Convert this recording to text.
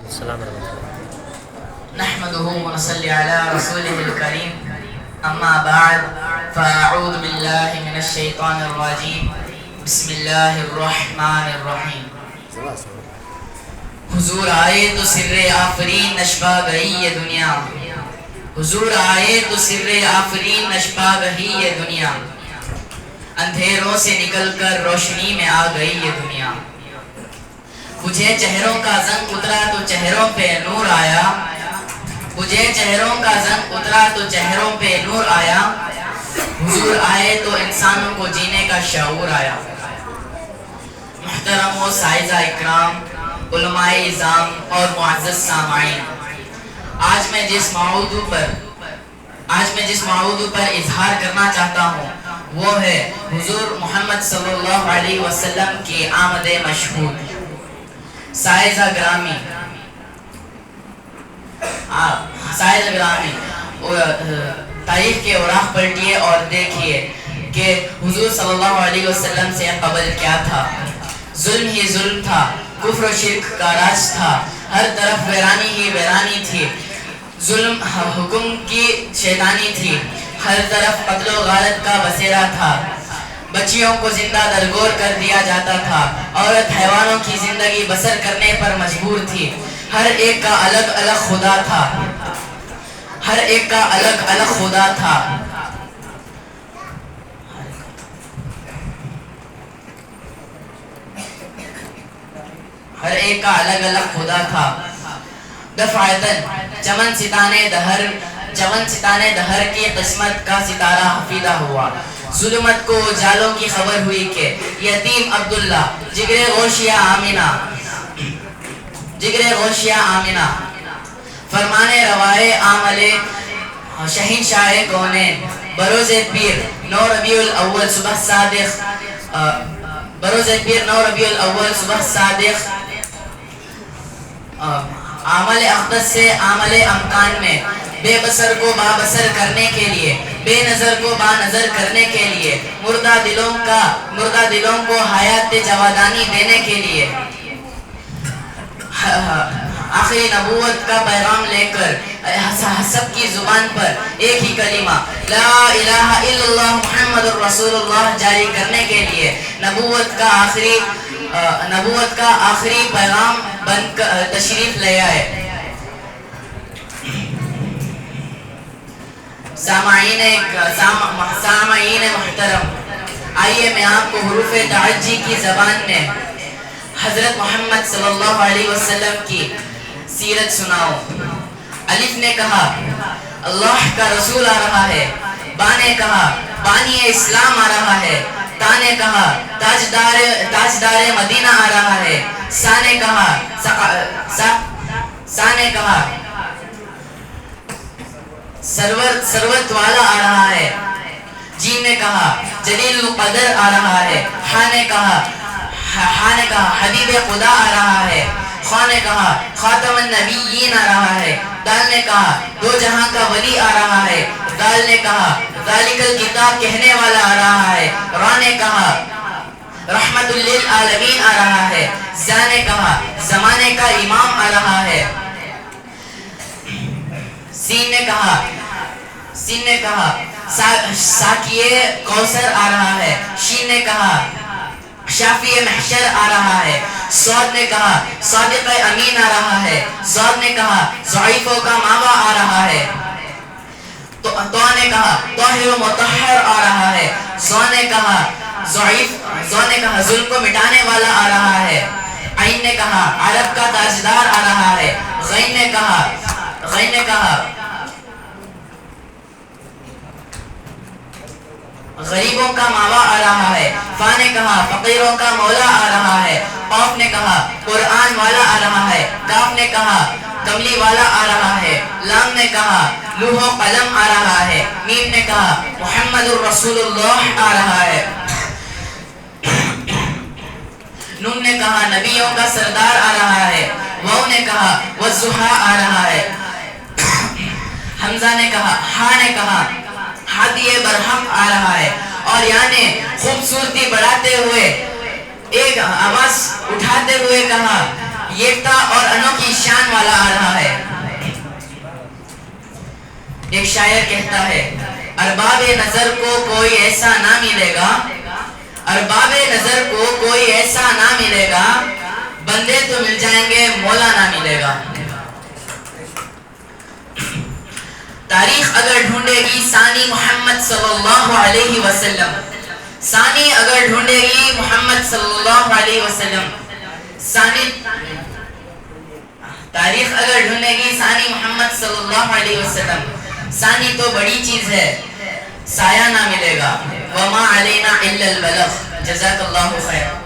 السلام ورحمۃ اللہ. نحمده ونصلي على رسوله الكريم اما بعد فاعوذ بالله من الشيطان الرجيم بسم الله الرحمن الرحیم. حضور آئے تو سر آفرین نشپا گئی یہ دنیا. حضور آئے تو سر آفرین نشپا گئی یہ دنیا. اندھیروں سے نکل کر روشنی میں آ گئی یہ دنیا. مجھے چہروں کا زنگ اترا تو چہروں پہ نور آیا. مجھے چہروں کا زنگ اترا تو چہروں پہ نور آیا. حضور آئے تو انسانوں کو جینے کا شعور آیا. محترم و سائزہ اکرام، علماء اعظام اور معزز سامعین، آج میں جس موضوع پر اظہار کرنا چاہتا ہوں وہ ہے حضور محمد صلی اللہ علیہ وسلم کی آمد مشہود. سائزہ گرامی تاریخ کے اوراق پلٹیے اور دیکھیے کہ حضور صلی اللہ علیہ وسلم سے قبل کیا تھا. ظلم ہی ظلم تھا، کفر و شرک کا راج تھا، ہر طرف ویرانی ہی ویرانی تھی. ظلم حکم کی شیطانی تھی، ہر طرف قتل و غارت کا بسیرا تھا. بچیوں کو زندہ درگور کر دیا جاتا تھا. عورت حیوانوں کی زندگی بسر کرنے پر مجبور تھی. ہر ایک کا الگ الگ خدا تھا. ہر ایک کا الگ الگ خدا تھا. ہر ایک کا الگ الگ خدا تھا. دفعتاً چمن ستانے دہر کی قسمت کا ستارہ حفیدہ ہوا. ظلمت کو جالوں کی خبر ہوئی کہ یتیم عبداللہ جگر غوشیہ آمینہ فرمانے روائے عاملے شہنشاہ کونین. بروز پیر 9 ربیع الاول صبح صادق عمل اقدس سے عمل امکان میں بے بصر کو بابصر کرنے کے لیے، بے نظر کو با نظر کرنے کے لیے، مردہ دلوں کو حیات جاودانی دینے کے لیے، آخری نبوت کا پیغام لے کر سب کی زبان پر ایک ہی کلمہ لا الہ الا اللہ محمد الرسول اللہ جاری کرنے کے لیے نبوت کا آخری پیغام بن کر تشریف لے آئے. سامعین محترم، آئیے میں آپ کو حروف تعجی کی زبان میں حضرت محمد صلی اللہ علیہ وسلم کی سیرت سناؤں. الف نے کہا اللہ کا رسول آ رہا ہے. با نے کہا بانی اسلام آ رہا ہے. تا نے کہا تاجدار مدینہ آ رہا ہے. سا نے کہا سروت والا آ رہا ہے. جیم نے کہا جلیل القدر آ رہا ہے. ہا نے کہا حبیب خدا آ رہا ہے. خواہ نے کہا خاتم النبیین آ رہا ہے. دال نے کہا دو جہاں کا ولی آ رہا ہے. دال نے کہا ذالک الکتاب کہنے والا آ رہا ہے. را نے کہا رحمت للعالمین آ رہا ہے. زا نے کہا زمانے کا امام آ رہا ہے. سین نے کہا ساقیے کوثر آ رہا ہے. شین نے کہا شافی محشر آ رہا ہے. صاد نے کہا صادق امین آ رہا ہے. ضاد نے کہا ضعیفوں کا ماوا آ رہا ہے. تو نے کہا طاہر مطہر آ رہا ہے. زو نے کہا ظلم کو مٹانے والا آ رہا ہے. عین نے کہا عرب کا تاجدار آ رہا ہے. غین نے کہا غریبوں کا ماوا آ رہا ہے. فا نے کہا فقیروں کا مولا آ رہا ہے. قاف نے کہا قرآن والا آ رہا ہے. کاف نے کہا کملی والا آ رہا ہے. لام نے کہا لوح و قلم آ رہا ہے. میم نے کہا محمد الرسول اللہ آ رہا ہے. نون نے کہا نبیوں کا سردار آ رہا ہے. واو نے کہا والضحیٰ آ رہا ہے. حمزہ نے کہا ہادی برحق آ رہا ہے. اور یعنی خوبصورتی بڑھاتے ہوئے ایک آواز اٹھاتے ہوئے کہا یکتا اور انوکھی شان والا آ رہا ہے۔ ایک شاعر کہتا ہے ارباب نظر کو کوئی ایسا نہ ملے گا، ارباب نظر کو کوئی ایسا نہ ملے گا، بندے تو مل جائیں گے مولا نہ ملے گا۔ تاریخ اگر ڈھونڈے گی ثانی محمد صلی اللہ علیہ وسلم، ثانی اگر ڈھونڈے گی محمد صلی اللہ علیہ وسلم، ثانی تاریخ اگر ڈھونڈے گی ثانی محمد صلی اللہ علیہ وسلم، ثانی تو بڑی چیز ہے سایہ نہ ملے گا، وما علینا الا البلغ۔ جزاک اللہ خیر۔